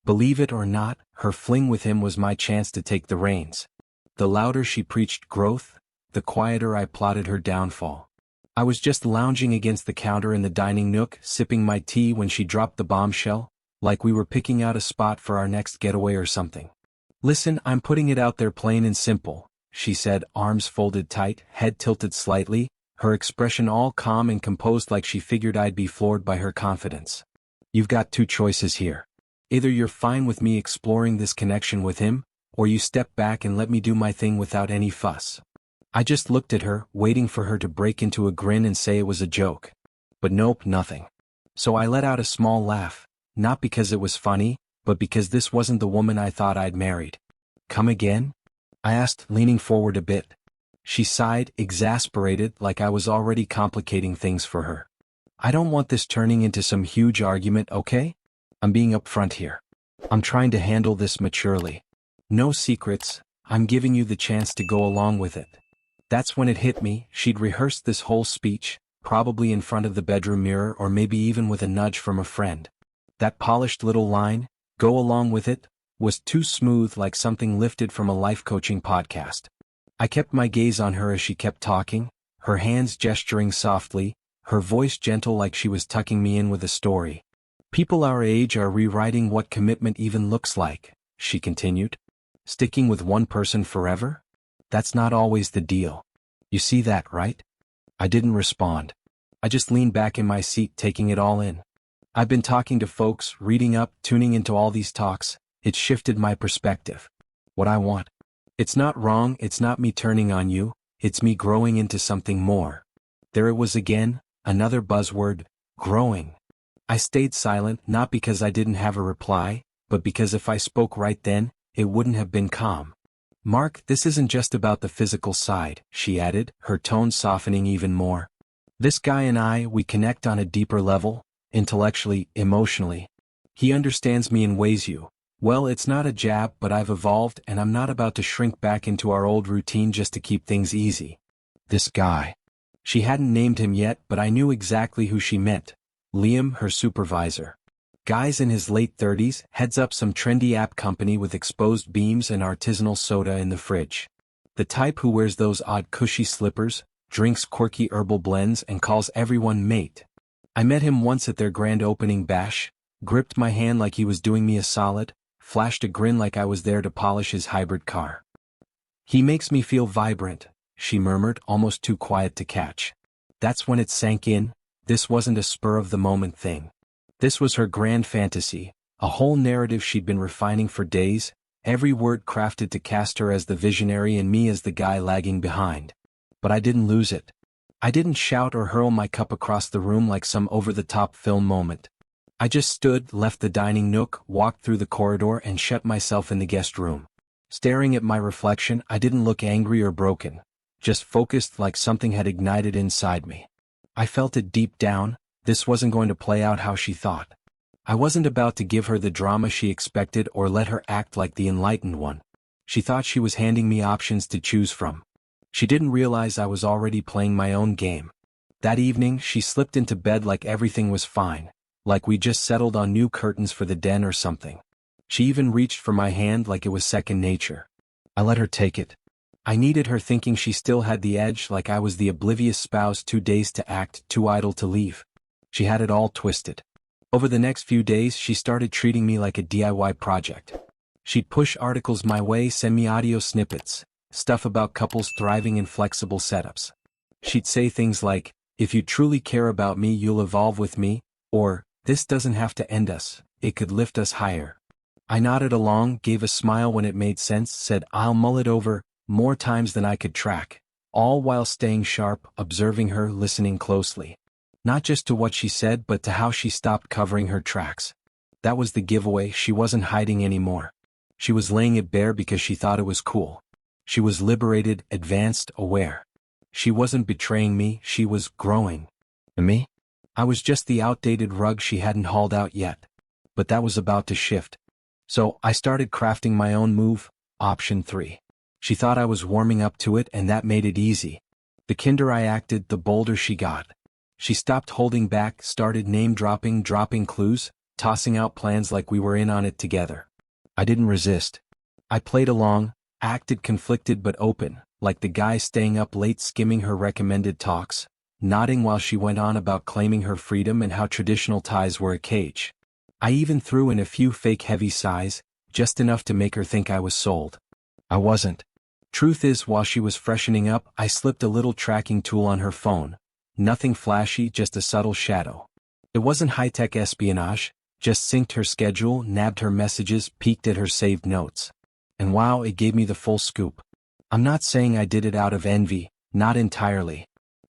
Believe it or not, her fling with him was my chance to take the reins. The louder she preached growth, the quieter I plotted her downfall. I was just lounging against the counter in the dining nook, sipping my tea when she dropped the bombshell, like we were picking out a spot for our next getaway or something. "Listen, I'm putting it out there plain and simple," she said, arms folded tight, head tilted slightly, her expression all calm and composed like she figured I'd be floored by her confidence. "You've got two choices here. Either you're fine with me exploring this connection with him, or you step back and let me do my thing without any fuss." I just looked at her, waiting for her to break into a grin and say it was a joke. But nope, nothing. So I let out a small laugh, not because it was funny, but because this wasn't the woman I thought I'd married. "Come again?" I asked, leaning forward a bit. She sighed, exasperated, like I was already complicating things for her. "I don't want this turning into some huge argument, okay? I'm being upfront here. I'm trying to handle this maturely. No secrets, I'm giving you the chance to go along with it." That's when it hit me. She'd rehearsed this whole speech, probably in front of the bedroom mirror or maybe even with a nudge from a friend. That polished little line, "go along with it," was too smooth, like something lifted from a life coaching podcast. I kept my gaze on her as she kept talking, her hands gesturing softly, her voice gentle like she was tucking me in with a story. "People our age are rewriting what commitment even looks like," she continued. "Sticking with one person forever? That's not always the deal. You see that, right?" I didn't respond. I just leaned back in my seat, taking it all in. I've been talking to folks, reading up, tuning into all these talks. It's shifted my perspective. What I want. It's not wrong, it's not me turning on you, it's me growing into something more. There it was again, another buzzword, growing. I stayed silent, not because I didn't have a reply, but because if I spoke right then, it wouldn't have been calm. "Mark, this isn't just about the physical side," she added, her tone softening even more. "This guy and I, we connect on a deeper level, intellectually, emotionally. He understands me in ways well, it's not a jab, but I've evolved and I'm not about to shrink back into our old routine just to keep things easy. This guy." She hadn't named him yet, but I knew exactly who she meant. Liam, her supervisor. Guy's in his late 30s, heads up some trendy app company with exposed beams and artisanal soda in the fridge. The type who wears those odd cushy slippers, drinks quirky herbal blends and calls everyone mate. I met him once at their grand opening bash, gripped my hand like he was doing me a solid, flashed a grin like I was there to polish his hybrid car. "He makes me feel vibrant," she murmured, almost too quiet to catch. That's when it sank in. This wasn't a spur-of-the-moment thing. This was her grand fantasy, a whole narrative she'd been refining for days, every word crafted to cast her as the visionary and me as the guy lagging behind. But I didn't lose it. I didn't shout or hurl my cup across the room like some over-the-top film moment. I just stood, left the dining nook, walked through the corridor and shut myself in the guest room. Staring at my reflection, I didn't look angry or broken, just focused like something had ignited inside me. I felt it deep down. This wasn't going to play out how she thought. I wasn't about to give her the drama she expected or let her act like the enlightened one. She thought she was handing me options to choose from. She didn't realize I was already playing my own game. That evening, she slipped into bed like everything was fine, like we just settled on new curtains for the den or something. She even reached for my hand like it was second nature. I let her take it. I needed her thinking she still had the edge, like I was the oblivious spouse too dazed to act, too idle to leave. She had it all twisted. Over the next few days, she started treating me like a DIY project. She'd push articles my way, send me audio snippets, stuff about couples thriving in flexible setups. She'd say things like, "If you truly care about me, you'll evolve with me," or, "This doesn't have to end us, it could lift us higher." I nodded along, gave a smile when it made sense, said I'll mull it over, more times than I could track, all while staying sharp, observing her, listening closely. Not just to what she said but to how she stopped covering her tracks. That was the giveaway. She wasn't hiding anymore. She was laying it bare because she thought it was cool. She was liberated, advanced, aware. She wasn't betraying me, she was growing. And me? I was just the outdated rug she hadn't hauled out yet. But that was about to shift. So I started crafting my own move, option 3. She thought I was warming up to it and that made it easy. The kinder I acted, the bolder she got. She stopped holding back, started name-dropping, dropping clues, tossing out plans like we were in on it together. I didn't resist. I played along, acted conflicted but open, like the guy staying up late skimming her recommended talks, nodding while she went on about claiming her freedom and how traditional ties were a cage. I even threw in a few fake heavy sighs, just enough to make her think I was sold. I wasn't. Truth is, while she was freshening up, I slipped a little tracking tool on her phone. Nothing flashy, just a subtle shadow. It wasn't high-tech espionage, just synced her schedule, nabbed her messages, peeked at her saved notes. And wow, it gave me the full scoop. I'm not saying I did it out of envy, not entirely.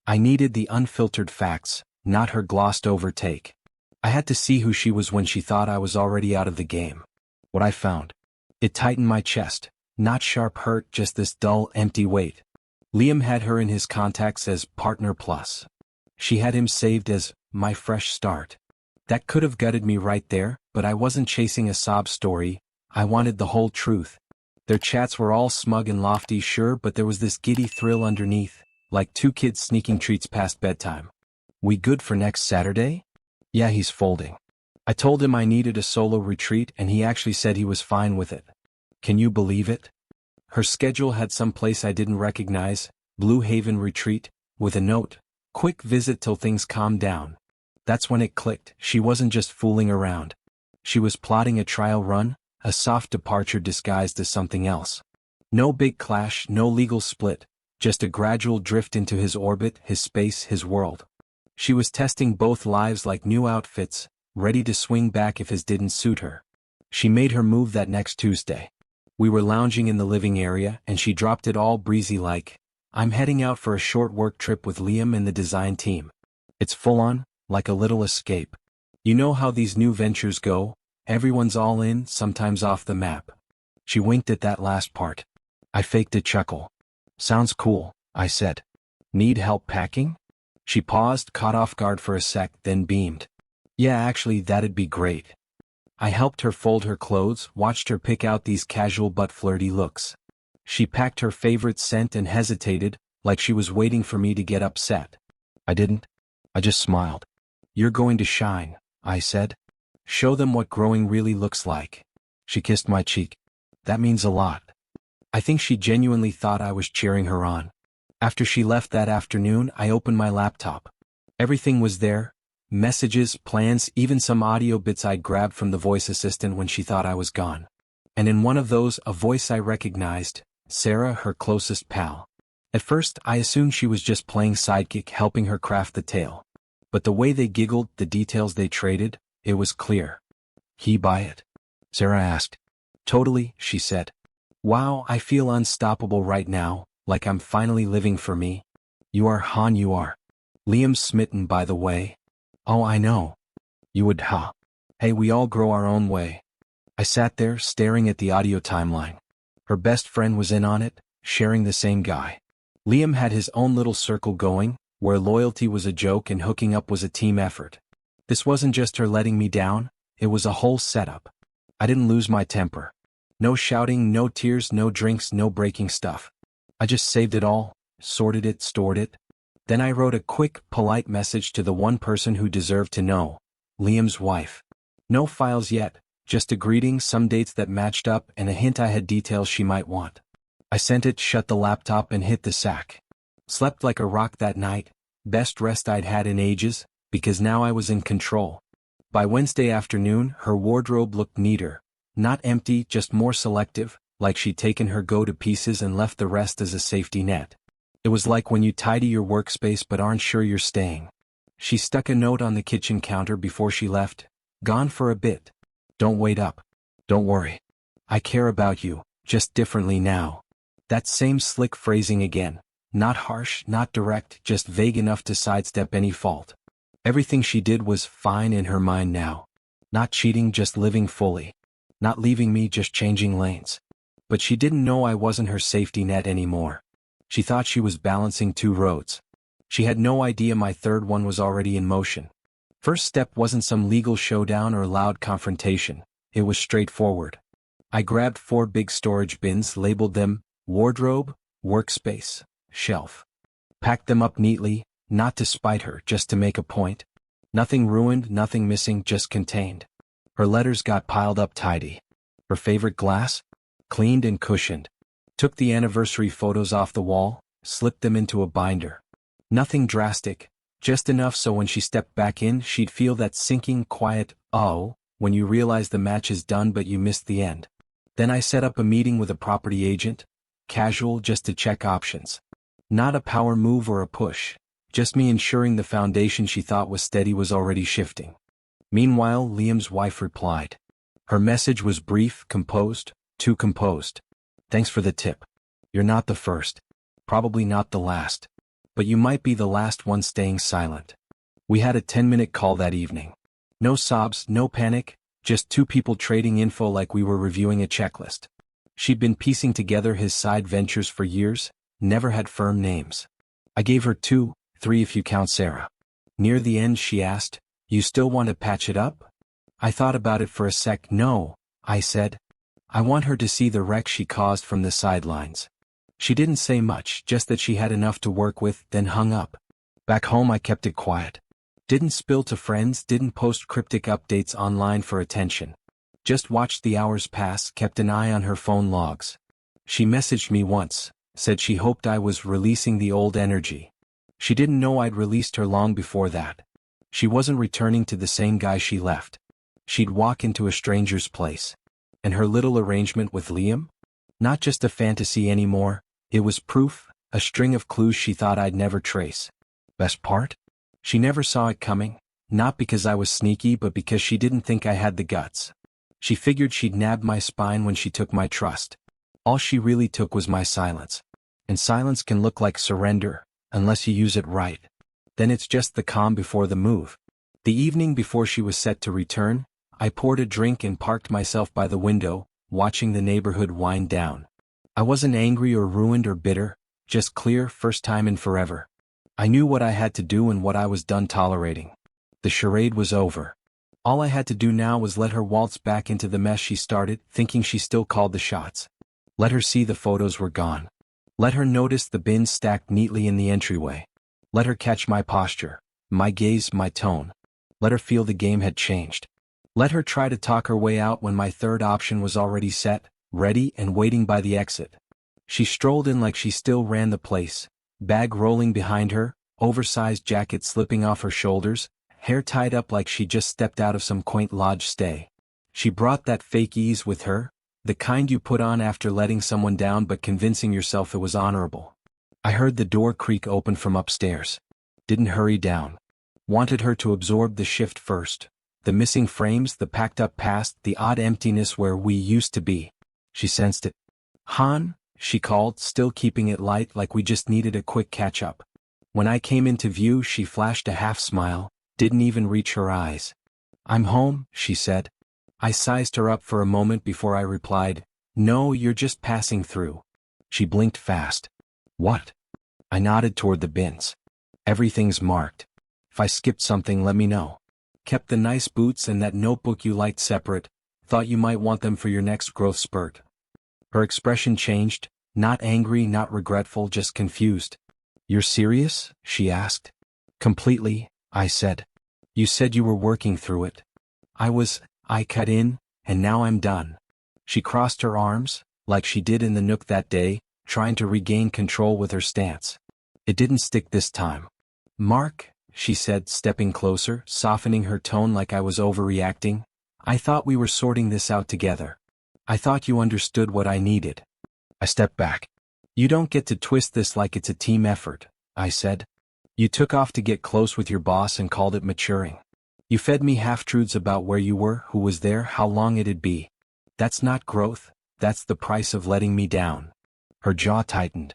I needed the unfiltered facts, not her glossed-over take. I had to see who she was when she thought I was already out of the game. What I found. It tightened my chest. Not sharp hurt, just this dull, empty weight. Liam had her in his contacts as partner plus. She had him saved as my fresh start. That could have gutted me right there, but I wasn't chasing a sob story. I wanted the whole truth. Their chats were all smug and lofty, sure, but there was this giddy thrill underneath, like two kids sneaking treats past bedtime. We good for next Saturday? Yeah, he's folding. I told him I needed a solo retreat and he actually said he was fine with it. Can you believe it? Her schedule had some place I didn't recognize, Blue Haven Retreat, with a note, quick visit till things calm down. That's when it clicked, she wasn't just fooling around. She was plotting a trial run, a soft departure disguised as something else. No big clash, no legal split, just a gradual drift into his orbit, his space, his world. She was testing both lives like new outfits, ready to swing back if his didn't suit her. She made her move that next Tuesday. We were lounging in the living area and she dropped it all breezy like, I'm heading out for a short work trip with Liam and the design team. It's full on, like a little escape. You know how these new ventures go, everyone's all in, sometimes off the map. She winked at that last part. I faked a chuckle. Sounds cool, I said. Need help packing? She paused, caught off guard for a sec, then beamed. Yeah, actually, that'd be great. I helped her fold her clothes, watched her pick out these casual but flirty looks. She packed her favorite scent and hesitated, like she was waiting for me to get upset. I didn't. I just smiled. You're going to shine, I said. Show them what growing really looks like. She kissed my cheek. That means a lot. I think she genuinely thought I was cheering her on. After she left that afternoon, I opened my laptop. Everything was there. Messages, plans, even some audio bits I'd grabbed from the voice assistant when she thought I was gone. And in one of those, a voice I recognized, Sarah, her closest pal. At first, I assumed she was just playing sidekick, helping her craft the tale. But the way they giggled, the details they traded, it was clear. He buy it? Sarah asked. Totally, she said. Wow, I feel unstoppable right now, like I'm finally living for me. You are Han, you are. Liam's smitten, by the way. Oh, I know. You would, huh? Hey, we all grow our own way. I sat there, staring at the audio timeline. Her best friend was in on it, sharing the same guy. Liam had his own little circle going, where loyalty was a joke and hooking up was a team effort. This wasn't just her letting me down, it was a whole setup. I didn't lose my temper. No shouting, no tears, no drinks, no breaking stuff. I just saved it all, sorted it, stored it. Then I wrote a quick, polite message to the one person who deserved to know, Liam's wife. No files yet, just a greeting, some dates that matched up, and a hint I had details she might want. I sent it, shut the laptop, and hit the sack. Slept like a rock that night, best rest I'd had in ages, because now I was in control. By Wednesday afternoon, her wardrobe looked neater. Not empty, just more selective, like she'd taken her go to pieces and left the rest as a safety net. It was like when you tidy your workspace but aren't sure you're staying. She stuck a note on the kitchen counter before she left. Gone for a bit. Don't wait up. Don't worry. I care about you, just differently now. That same slick phrasing again. Not harsh, not direct, just vague enough to sidestep any fault. Everything she did was fine in her mind now. Not cheating, just living fully. Not leaving me, just changing lanes. But she didn't know I wasn't her safety net anymore. She thought she was balancing two roads. She had no idea my third one was already in motion. First step wasn't some legal showdown or loud confrontation. It was straightforward. I grabbed 4 big storage bins, labeled them wardrobe, workspace, shelf. Packed them up neatly, not to spite her, just to make a point. Nothing ruined, nothing missing, just contained. Her letters got piled up tidy. Her favorite glass? Cleaned and cushioned. Took the anniversary photos off the wall, slipped them into a binder. Nothing drastic, just enough so when she stepped back in she'd feel that sinking, quiet, oh, when you realize the match is done but you missed the end. Then I set up a meeting with a property agent, casual just to check options. Not a power move or a push, just me ensuring the foundation she thought was steady was already shifting. Meanwhile, Liam's wife replied. Her message was brief, composed, too composed. Thanks for the tip. You're not the first. Probably not the last. But you might be the last one staying silent. We had a 10-minute call that evening. No sobs, no panic, just two people trading info like we were reviewing a checklist. She'd been piecing together his side ventures for years, never had firm names. I gave her 2, 3 if you count Sarah. Near the end she asked, "You still want to patch it up?" I thought about it for a sec. "No," I said. "I want her to see the wreck she caused from the sidelines." She didn't say much, just that she had enough to work with, then hung up. Back home I kept it quiet. Didn't spill to friends, didn't post cryptic updates online for attention. Just watched the hours pass, kept an eye on her phone logs. She messaged me once, said she hoped I was releasing the old energy. She didn't know I'd released her long before that. She wasn't returning to the same guy she left. She'd walk into a stranger's place. And her little arrangement with Liam? Not just a fantasy anymore, it was proof, a string of clues she thought I'd never trace. Best part? She never saw it coming, not because I was sneaky but because she didn't think I had the guts. She figured she'd nab my spine when she took my trust. All she really took was my silence. And silence can look like surrender, unless you use it right. Then it's just the calm before the move. The evening before she was set to return, I poured a drink and parked myself by the window, watching the neighborhood wind down. I wasn't angry or ruined or bitter, just clear, first time in forever. I knew what I had to do and what I was done tolerating. The charade was over. All I had to do now was let her waltz back into the mess she started, thinking she still called the shots. Let her see the photos were gone. Let her notice the bins stacked neatly in the entryway. Let her catch my posture, my gaze, my tone. Let her feel the game had changed. Let her try to talk her way out when my third option was already set, ready and waiting by the exit. She strolled in like she still ran the place, bag rolling behind her, oversized jacket slipping off her shoulders, hair tied up like she just stepped out of some quaint lodge stay. She brought that fake ease with her, the kind you put on after letting someone down but convincing yourself it was honorable. I heard the door creak open from upstairs. Didn't hurry down. Wanted her to absorb the shift first. The missing frames, the packed up past, the odd emptiness where we used to be. She sensed it. "Han," she called, still keeping it light like we just needed a quick catch-up. When I came into view she flashed a half-smile, didn't even reach her eyes. "I'm home," she said. I sized her up for a moment before I replied, "No, you're just passing through." She blinked fast. "What?" I nodded toward the bins. "Everything's marked. If I skipped something let me know. Kept the nice boots and that notebook you liked separate, thought you might want them for your next growth spurt." Her expression changed, not angry, not regretful, just confused. "You're serious?" she asked. "Completely," I said. "You said you were working through it." I cut in, "and now I'm done." She crossed her arms, like she did in the Nook that day, trying to regain control with her stance. It didn't stick this time. "Mark," she said, stepping closer, softening her tone like I was overreacting, "I thought we were sorting this out together. I thought you understood what I needed." I stepped back. "You don't get to twist this like it's a team effort," I said. "You took off to get close with your boss and called it maturing. You fed me half-truths about where you were, who was there, how long it'd be. That's not growth, that's the price of letting me down." Her jaw tightened.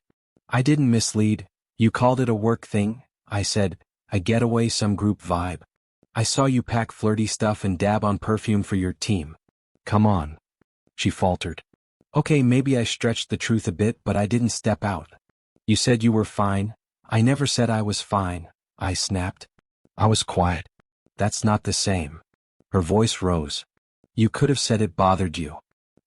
"I didn't mislead. You called it a work thing," I said, "a getaway, some group vibe. I saw you pack flirty stuff and dab on perfume for your team. Come on." She faltered. "Okay, maybe I stretched the truth a bit, but I didn't step out." "You said you were fine." "I never said I was fine," I snapped. "I was quiet." "That's not the same." Her voice rose. "You could have said it bothered you."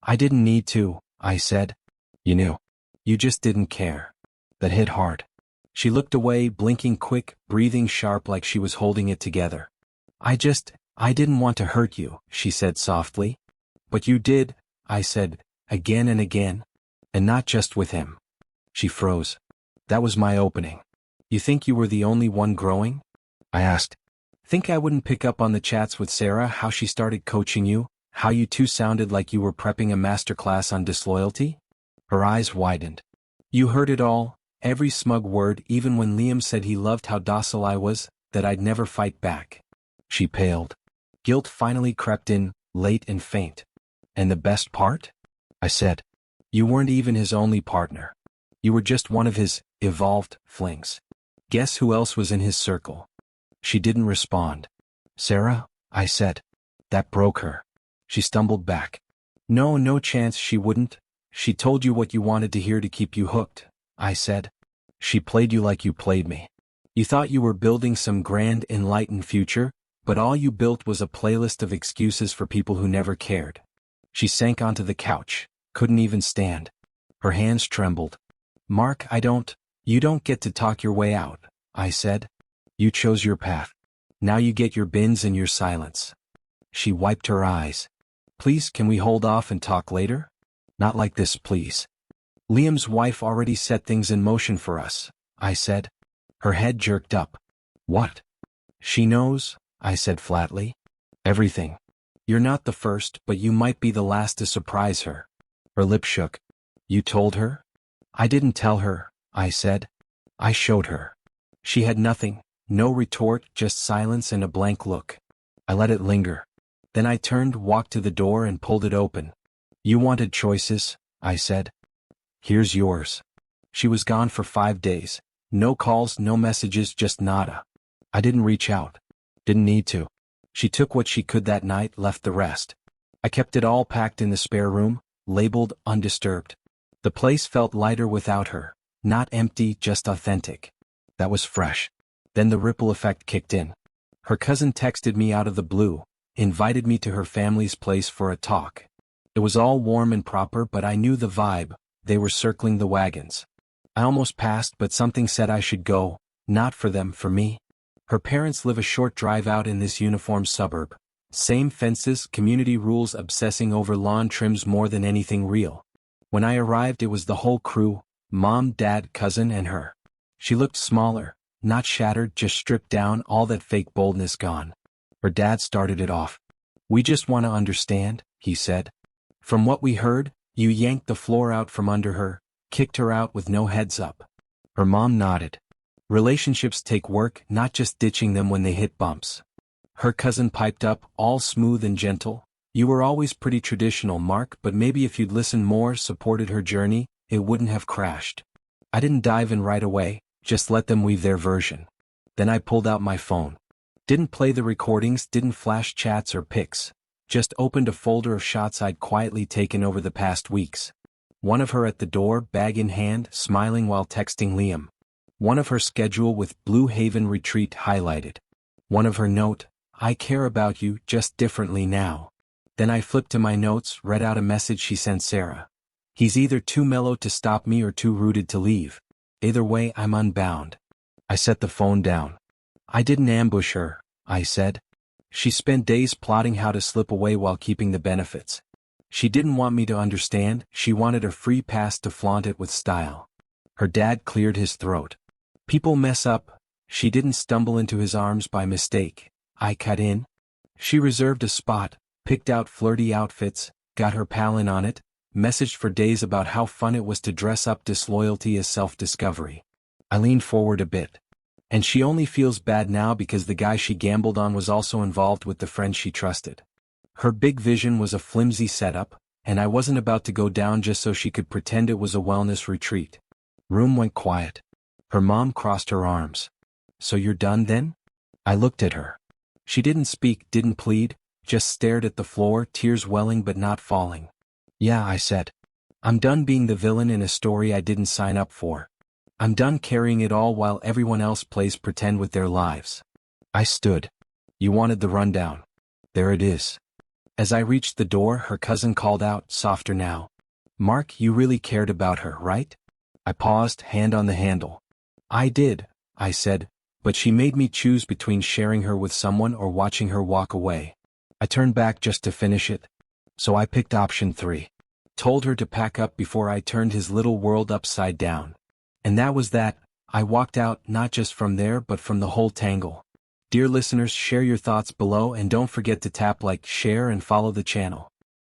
"I didn't need to," I said. "You knew. You just didn't care." That hit hard. She looked away, blinking quick, breathing sharp like she was holding it together. I didn't want to hurt you, she said softly. But you did, I said, again and again. And not just with him. She froze. That was my opening. You think you were the only one growing? I asked. Think I wouldn't pick up on the chats with Sarah, how she started coaching you, how you two sounded like you were prepping a masterclass on disloyalty? Her eyes widened. You heard it all, every smug word, even when Liam said he loved how docile I was, that I'd never fight back. She paled. Guilt finally crept in, late and faint. And the best part? I said. You weren't even his only partner. You were just one of his evolved flings. Guess who else was in his circle? She didn't respond. Sarah, I said. That broke her. She stumbled back. No chance she wouldn't. She told you what you wanted to hear to keep you hooked, I said. She played you like you played me. You thought you were building some grand, enlightened future, but all you built was a playlist of excuses for people who never cared. She sank onto the couch, couldn't even stand. Her hands trembled. Mark, you don't get to talk your way out, I said. You chose your path. Now you get your bins and your silence. She wiped her eyes. Please, can we hold off and talk later? Not like this, please. Liam's wife already set things in motion for us, I said. Her head jerked up. What? She knows, I said flatly. Everything. You're not the first, but you might be the last to surprise her. Her lip shook. You told her? I didn't tell her, I said. I showed her. She had nothing, no retort, just silence and a blank look. I let it linger. Then I turned, walked to the door and pulled it open. You wanted choices, I said. Here's yours. She was gone for 5 days. No calls, no messages, just nada. I didn't reach out. Didn't need to. She took what she could that night, left the rest. I kept it all packed in the spare room, labeled undisturbed. The place felt lighter without her. Not empty, just authentic. That was fresh. Then the ripple effect kicked in. Her cousin texted me out of the blue, invited me to her family's place for a talk. It was all warm and proper, but I knew the vibe. They were circling the wagons. I almost passed, but something said I should go. Not for them, for me. Her parents live a short drive out in this uniform suburb. Same fences, community rules, obsessing over lawn trims more than anything real. When I arrived, it was the whole crew, mom, dad, cousin, and her. She looked smaller, not shattered, just stripped down, all that fake boldness gone. Her dad started it off. We just want to understand, he said. From what we heard, you yanked the floor out from under her, kicked her out with no heads up. Her mom nodded. Relationships take work, not just ditching them when they hit bumps. Her cousin piped up, all smooth and gentle. You were always pretty traditional, Mark, but maybe if you'd listened more, supported her journey, it wouldn't have crashed. I didn't dive in right away, just let them weave their version. Then I pulled out my phone. Didn't play the recordings, didn't flash chats or pics. Just opened a folder of shots I'd quietly taken over the past weeks. One of her at the door, bag in hand, smiling while texting Liam. One of her schedule with Blue Haven retreat highlighted. One of her note, I care about you, just differently now. Then I flipped to my notes, read out a message she sent Sarah. He's either too mellow to stop me or too rooted to leave. Either way, I'm unbound. I set the phone down. I didn't ambush her, I said. She spent days plotting how to slip away while keeping the benefits. She didn't want me to understand, she wanted a free pass to flaunt it with style. Her dad cleared his throat. People mess up. She didn't stumble into his arms by mistake. I cut in. She reserved a spot, picked out flirty outfits, got her pal in on it, messaged for days about how fun it was to dress up disloyalty as self-discovery. I leaned forward a bit. And she only feels bad now because the guy she gambled on was also involved with the friend she trusted. Her big vision was a flimsy setup, and I wasn't about to go down just so she could pretend it was a wellness retreat. Room went quiet. Her mom crossed her arms. So you're done then? I looked at her. She didn't speak, didn't plead, just stared at the floor, tears welling but not falling. Yeah, I said. I'm done being the villain in a story I didn't sign up for. I'm done carrying it all while everyone else plays pretend with their lives. I stood. You wanted the rundown. There it is. As I reached the door, her cousin called out, softer now. Mark, you really cared about her, right? I paused, hand on the handle. I did, I said, but she made me choose between sharing her with someone or watching her walk away. I turned back just to finish it. So I picked option 3. Told her to pack up before I turned his little world upside down. And that was that. I walked out, not just from there but from the whole tangle. Dear listeners, share your thoughts below and don't forget to tap like, share and follow the channel.